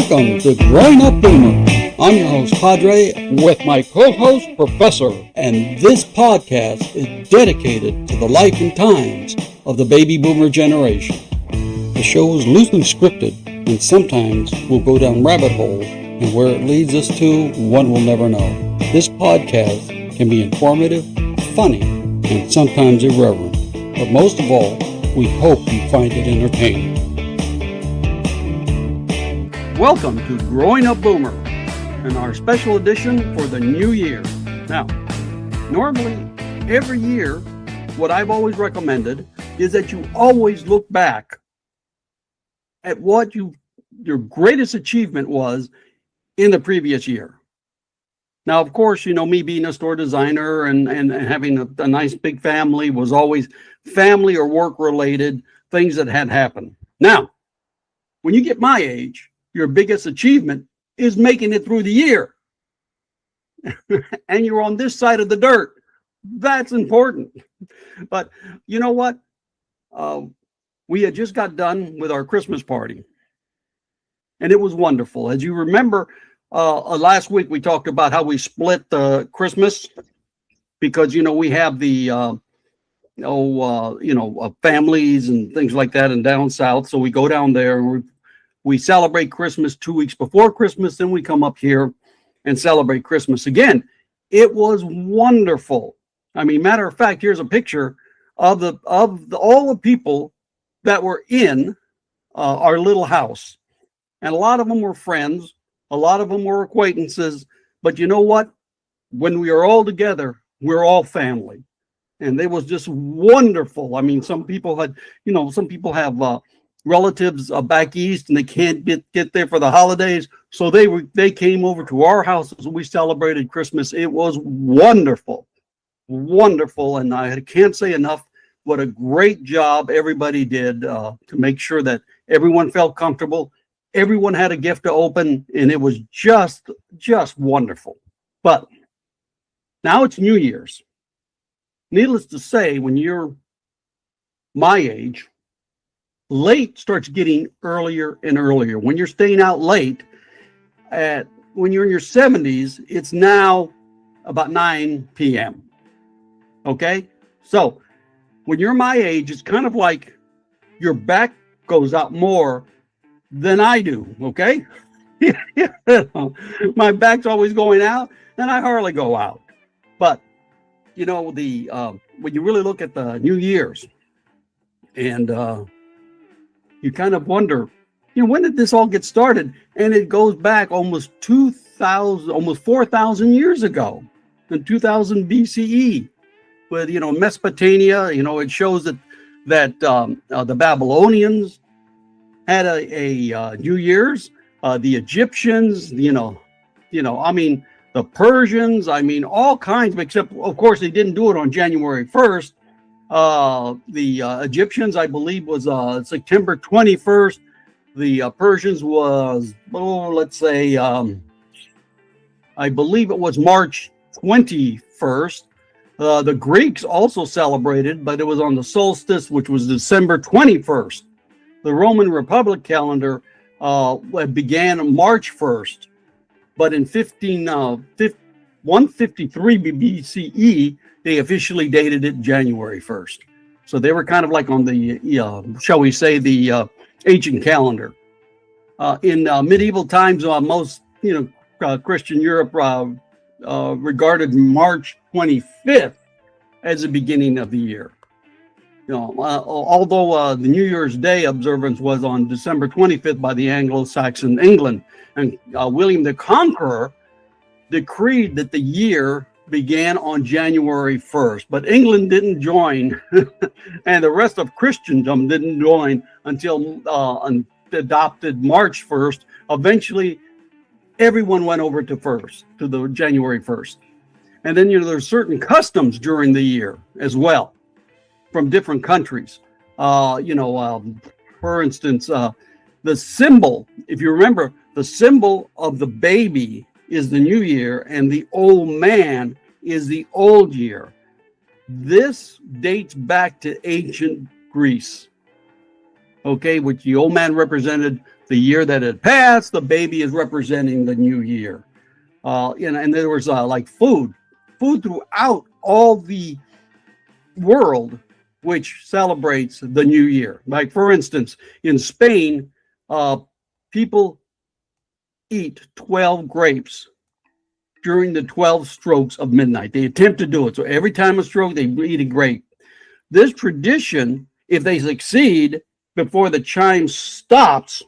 Welcome to Growing Up Boomer. I'm your host, Padre, with my co-host, Professor, and this podcast is dedicated to the life and times of the baby boomer generation. The show is loosely scripted, and sometimes we'll go down rabbit holes, and where it leads us to, one will never know. This podcast can be informative, funny, and sometimes irreverent, but most of all, we hope you find it entertaining. Welcome to Growing Up Boomer and our special edition for the new year. Now, normally every year, what I've always recommended is that you always look back at what your greatest achievement was in the previous year. Now, of course, you know, me being a store designer and having a nice big family was always family or work related things that had happened. Now, when you get my age, your biggest achievement is making it through the year. And you're on this side of the dirt. That's important. But you know what? We had just got done with our Christmas party. And it was wonderful. As you remember, last week we talked about how we split Christmas because, you know, we have the families and things like that and down south. So we go down there and we celebrate Christmas 2 weeks before Christmas. Then we come up here and celebrate Christmas again. It was wonderful. I mean, matter of fact, here's a picture of all the people that were in our little house. And a lot of them were friends. A lot of them were acquaintances. But you know what? When we are all together, we're all family. And it was just wonderful. I mean, some people have relatives back east and they can't get there for the holidays. So they came over to our house and we celebrated Christmas. It was wonderful. Wonderful. And I can't say enough what a great job everybody did to make sure that everyone felt comfortable. Everyone had a gift to open, and it was just wonderful. But now it's New Year's. Needless to say, when you're my age, late starts getting earlier and earlier. When you're staying out late, when you're in your 70s, it's now about 9 p.m. Okay? So when you're my age, it's kind of like your back goes out more than I do, okay? My back's always going out, and I hardly go out. But, you know, when you really look at the New Year's, and you kind of wonder, you know, when did this all get started? And it goes back almost 4,000 years ago, in 2000 BCE, with, you know, Mesopotamia. You know, it shows that the Babylonians had a New Year's, the Egyptians, I mean, the Persians, I mean, all kinds, except, of course, they didn't do it on January 1st. The Egyptians, I believe, was September 21st. The Persians was, I believe it was March 21st. The Greeks also celebrated, but it was on the solstice, which was December 21st. The Roman Republic calendar began on March 1st, but in 153 BCE, they officially dated it January 1st. So they were kind of like on the, shall we say, the ancient calendar. In medieval times, most Christian Europe regarded March 25th as the beginning of the year. You know, although the New Year's Day observance was on December 25th by the Anglo-Saxon England, and William the Conqueror decreed that the year began on January 1st, but England didn't join, and the rest of Christendom didn't join until adopted March 1st. Eventually, everyone went over to the January 1st. And then, you know, there's certain customs during the year as well, from different countries. For instance, the symbol, if you remember, the symbol of the baby is the new year, and the old man is the old year. This dates back to ancient Greece. Okay, which the old man represented The year that had passed, the baby is representing the new year. And there was like food throughout all the world, which celebrates the new year. Like, for instance, in Spain, people eat 12 grapes during the 12 strokes of midnight. They attempt to do it. So every time a stroke, they eat a grape. This tradition, if they succeed before the chime stops,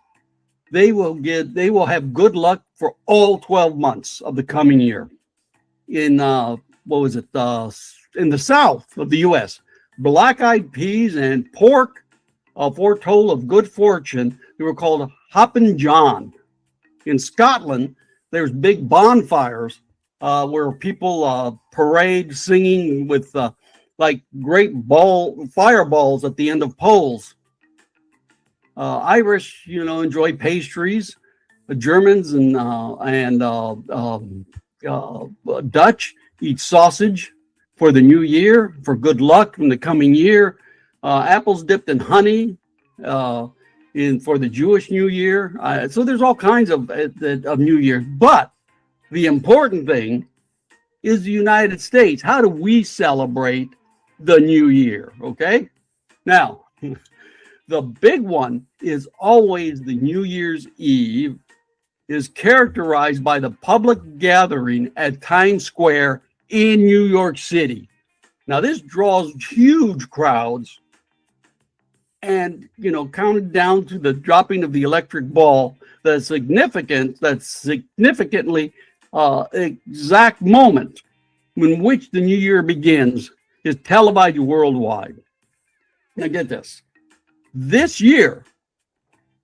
they will have good luck for all 12 months of the coming year. In in the south of the U.S., black-eyed peas and pork foretold of good fortune. They were called Hoppin' John. In Scotland, there's big bonfires where people parade singing with like great fireballs at the end of poles. Irish, enjoy pastries. The Germans and Dutch eat sausage for the new year, for good luck in the coming year. Apples dipped in honey for the Jewish New Year. So there's all kinds of New Year. But the important thing is the United States. How do we celebrate the new year? Okay. Now, the big one is always the New Year's Eve, is characterized by the public gathering at Times Square in New York City. Now, this draws huge crowds, and counted down to the dropping of the electric ball, the significantly exact moment in which the new year begins is televised worldwide. Now, get this. This year,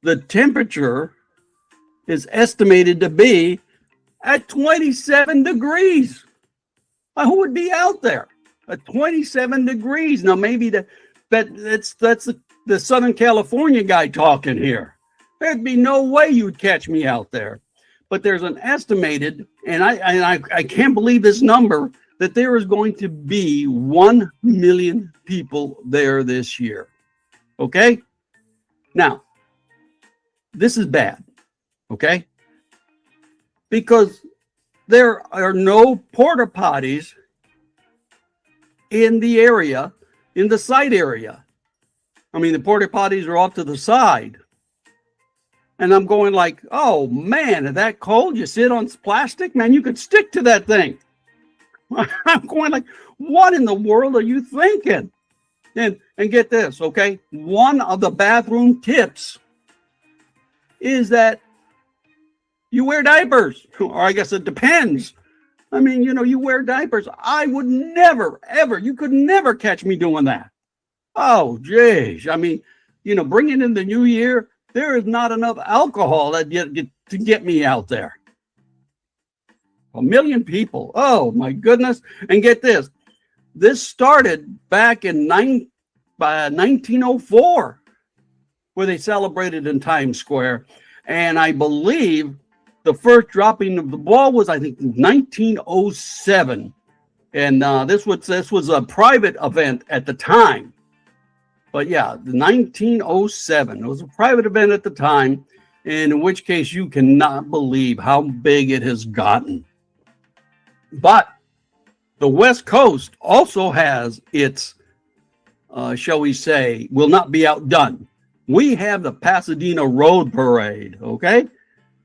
the temperature is estimated to be at 27 degrees. Who would be out there at 27 degrees? Now, maybe that's the Southern California guy talking here. There'd be no way you'd catch me out there. But there's an estimated, and I can't believe this number, that there is going to be 1 million people there this year. Okay? Now, this is bad. Okay? Because there are no porta potties in the area, in the site area. I mean, the porta potties are off to the side. And I'm going like, oh man, is that cold? You sit on plastic? Man, you could stick to that thing. I'm going like, what in the world are you thinking? And get this, okay? One of the bathroom tips is that you wear diapers. Or I guess it depends. I mean, you wear diapers. I would never, ever, you could never catch me doing that. Oh, geez. I mean, bringing in the new year, there is not enough alcohol to get me out there. 1 million people. Oh, my goodness. And get this. This started back in 1904, where they celebrated in Times Square. And I believe the first dropping of the ball was, I think, 1907. And this was a private event at the time. But yeah, 1907. It was a private event at the time, and in which case you cannot believe how big it has gotten. But the West Coast also has its, shall we say, will not be outdone. We have the Pasadena Rose Parade, okay?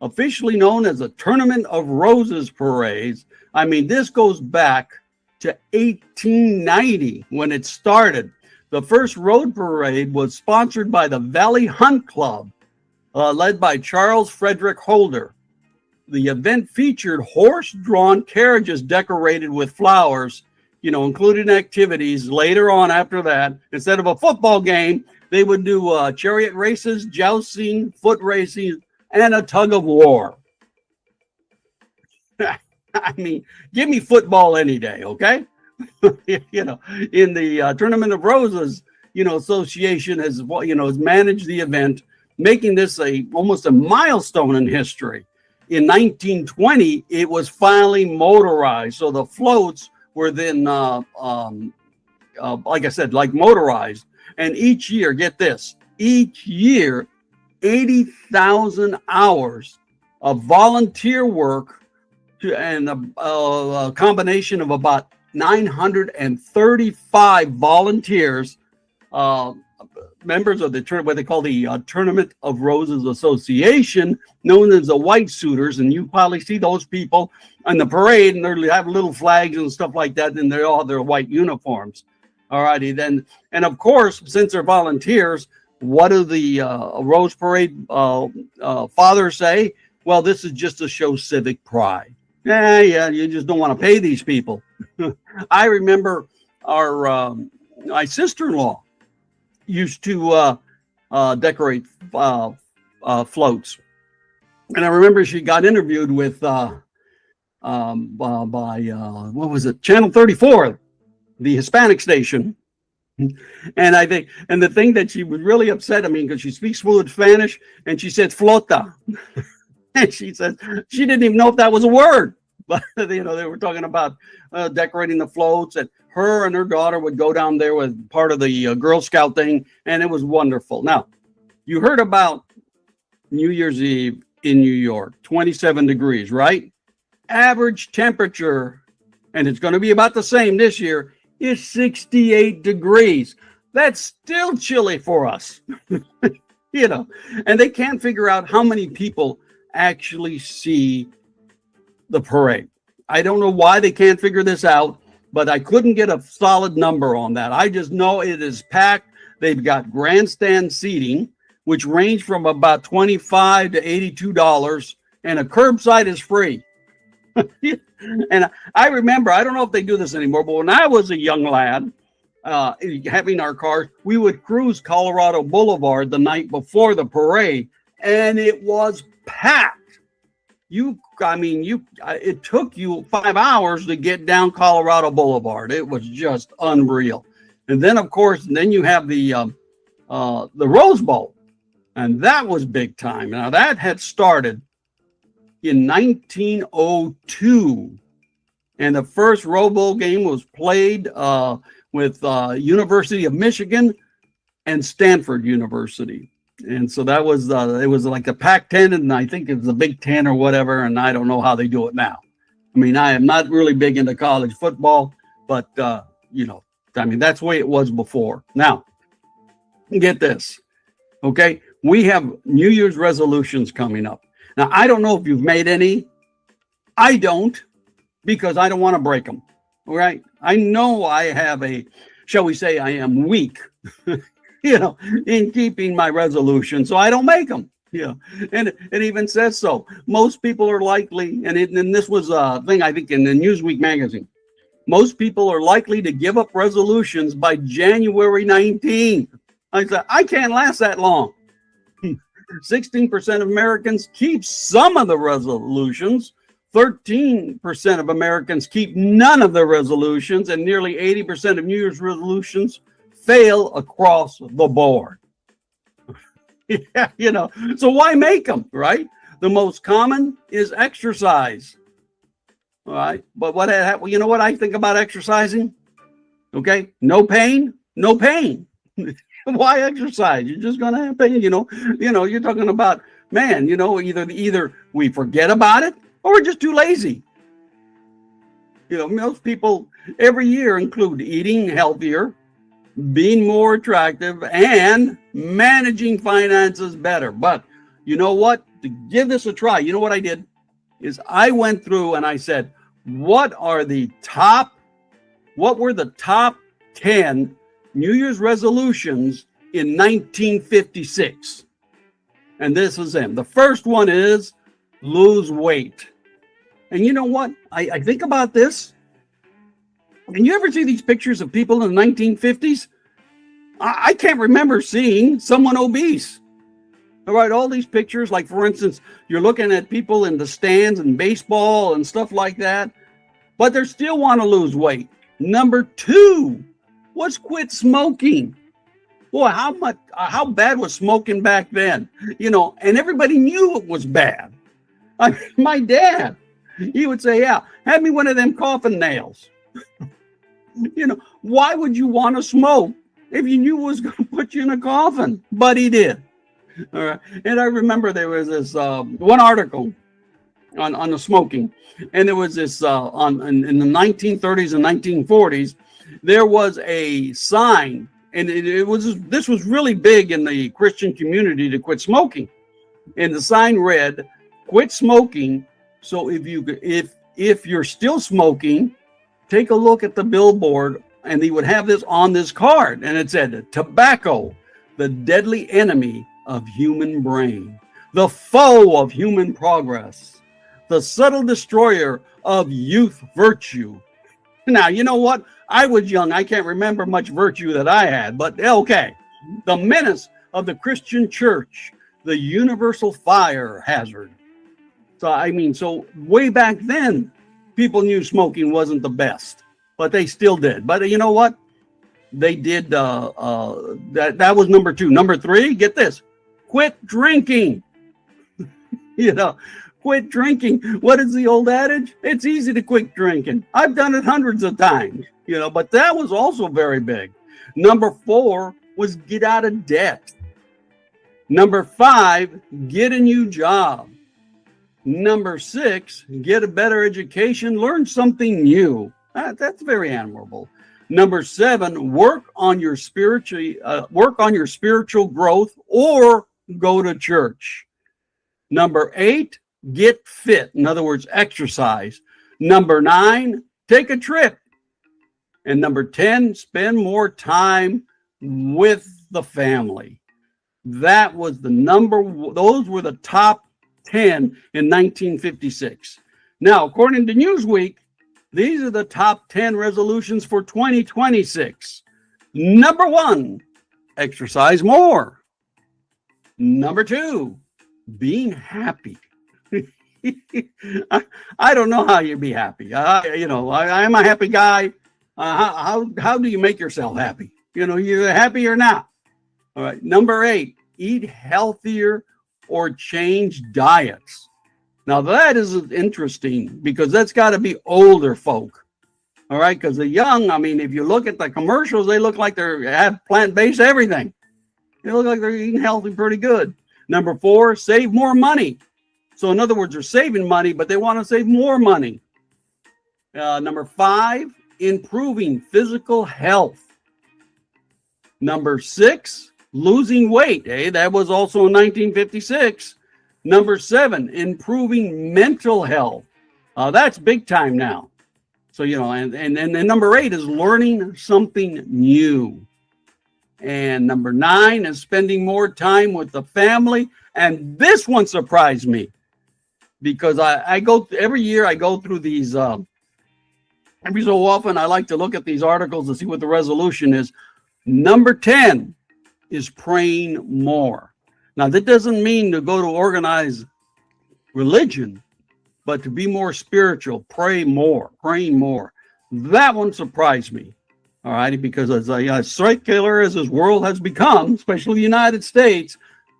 Officially known as the Tournament of Roses Parades. I mean, this goes back to 1890 when it started. The first road parade was sponsored by the Valley Hunt Club, led by Charles Frederick Holder. The event featured horse-drawn carriages decorated with flowers, including activities later on after that. Instead of a football game, they would do chariot races, jousting, foot racing, and a tug of war. I mean, give me football any day, okay? In the Tournament of Roses, association has managed the event, making this almost a milestone in history. In 1920, it was finally motorized. So the floats were then, like I said, like motorized. And each year, get this, each year 80,000 hours of volunteer work and a combination of about 935 volunteers, members of the what they call the Tournament of Roses Association, known as the White Suiters, and you probably see those people on the parade, and they have little flags and stuff like that, and they all have their white uniforms. All righty, then, and of course, since they're volunteers, what do the Rose Parade fathers say? Well, this is just to show civic pride. Yeah, you just don't want to pay these people. I remember my sister-in-law used to decorate floats, and I remember she got interviewed with by what was it, Channel 34, the Hispanic station. And I think, and the thing that she was really upset, I mean, because she speaks fluent Spanish, and she said flota. And she said she didn't even know if that was a word, but they were talking about decorating the floats, and her and her daughter would go down there with part of the Girl Scout thing, and it was wonderful. Now, you heard about New Year's Eve in New York, 27 degrees, right? Average temperature, and it's going to be about the same this year, is 68 degrees. That's still chilly for us, and they can't figure out how many people actually see the parade. I don't know why they can't figure this out, but I couldn't get a solid number on that. I just know it is packed. They've got grandstand seating, which range from about $25 to $82, and a curbside is free. And I remember, I don't know if they do this anymore, but when I was a young lad, having our cars, we would cruise Colorado Boulevard the night before the parade, and it was packed. It took you 5 hours to get down Colorado Boulevard. It was just unreal. And then, of course, you have the Rose Bowl, and that was big time. Now, that had started in 1902, and the first Rose Bowl game was played with University of Michigan and Stanford University. And so that was it was like the Pac-10, and I think it was the Big Ten or whatever, and I don't know how they do it now. I mean, I am not really big into college football, but that's the way it was before. Now, get this, okay? We have New Year's resolutions coming up. Now, I don't know if you've made any. I don't, because I don't want to break them, all right? I know I have shall we say, I am weak in keeping my resolution, so I don't make them. And it even says so. Most people are likely, and this was a thing I think in the Newsweek magazine, most people are likely to give up resolutions by January 19th. I said, I can't last that long. 16% of Americans keep some of the resolutions. 13% of Americans keep none of the resolutions, and nearly 80% of New Year's resolutions fail across the board. So why make them, right? The most common is exercise. All right, but what I think about exercising? Okay, no pain. Why exercise? You're just gonna have pain. You're talking about, man. Either we forget about it or we're just too lazy. Most people every year include eating healthier, being more attractive, and managing finances better. But you know what? To give this a try, you know what I did? Is I went through and I said, what were the top 10 New Year's resolutions in 1956? And this is them. The first one is lose weight. And you know what? I think about this. And you ever see these pictures of people in the 1950s? I can't remember seeing someone obese. All right, all these pictures, like for instance, you're looking at people in the stands and baseball and stuff like that, but they still want to lose weight. Number 2 was quit smoking. Boy, how bad was smoking back then? And everybody knew it was bad. My dad, he would say, yeah, have me one of them coffin nails. Why would you want to smoke if you knew it was going to put you in a coffin? But he did. All right. And I remember there was this one article on the smoking, and there was this in the 1930s and 1940s, there was a sign, and this was really big in the Christian community to quit smoking, and the sign read, "Quit smoking. So if you're still smoking, take a look at the billboard," and he would have this on this card, and it said, "Tobacco, the deadly enemy of human brain, the foe of human progress, the subtle destroyer of youth virtue." Now, you know what? I was young. I can't remember much virtue that I had, but okay. "The menace of the Christian church, the universal fire hazard." So way back then, people knew smoking wasn't the best, but they still did. But you know what? They did, that was number 2. Number 3, get this, quit drinking. Quit drinking. What is the old adage? It's easy to quit drinking. I've done it hundreds of times, but that was also very big. Number 4 was get out of debt. Number 5, get a new job. Number 6, get a better education, learn something new. That's very admirable. Number 7, work on your spiritual growth or go to church. Number 8, get fit. In other words, exercise. Number 9, take a trip. And number 10, spend more time with the family. That was those were the top 10 in 1956. Now, according to Newsweek, these are the top 10 resolutions for 2026. Number 1, exercise more. Number 2, being happy. I don't know how you be happy. I'm a happy guy. How do you make yourself happy? You're happy or not. All right. Number 8, eat healthier or change diets. Now that is interesting because that's got to be older folk. All right. Because the young, if you look at the commercials, they look like they have plant-based everything. They look like they're eating healthy pretty good. Number 4, save more money. So in other words, they're saving money, but they want to save more money. Number 5, improving physical health. Number 6, losing weight. That was also in 1956. Number 7, improving mental health. That's big time now. So, and number 8 is learning something new. And number 9 is spending more time with the family. And this one surprised me because I go every year, I go through these, every so often, I like to look at these articles to see what the resolution is. Number 10 is praying more. Now, that doesn't mean to go to organized religion, but to be more spiritual, praying more. That one surprised me. All right, because as a secular as this world has become, especially the United States,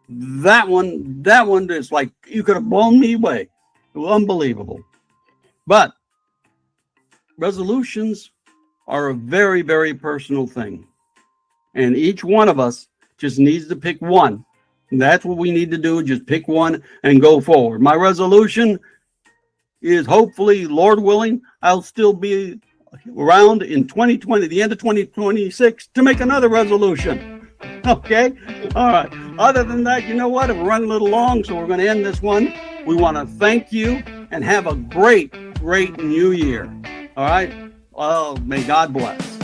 that one is like, you could have blown me away. It was unbelievable. But resolutions are a very, very personal thing. And each one of us just needs to pick one. And that's what we need to do, just pick one and go forward. My resolution is hopefully, Lord willing, I'll still be around in 2020, the end of 2026, to make another resolution. Okay? All right. Other than that, you know what? We're running a little long, so we're going to end this one. We want to thank you and have a great, great new year. All right? Oh, may God bless.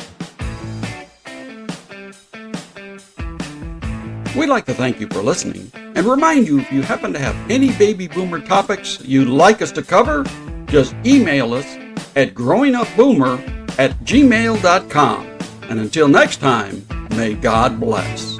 We'd like to thank you for listening and remind you, if you happen to have any baby boomer topics you'd like us to cover, just email us at growingupboomer@gmail.com. And until next time, may God bless.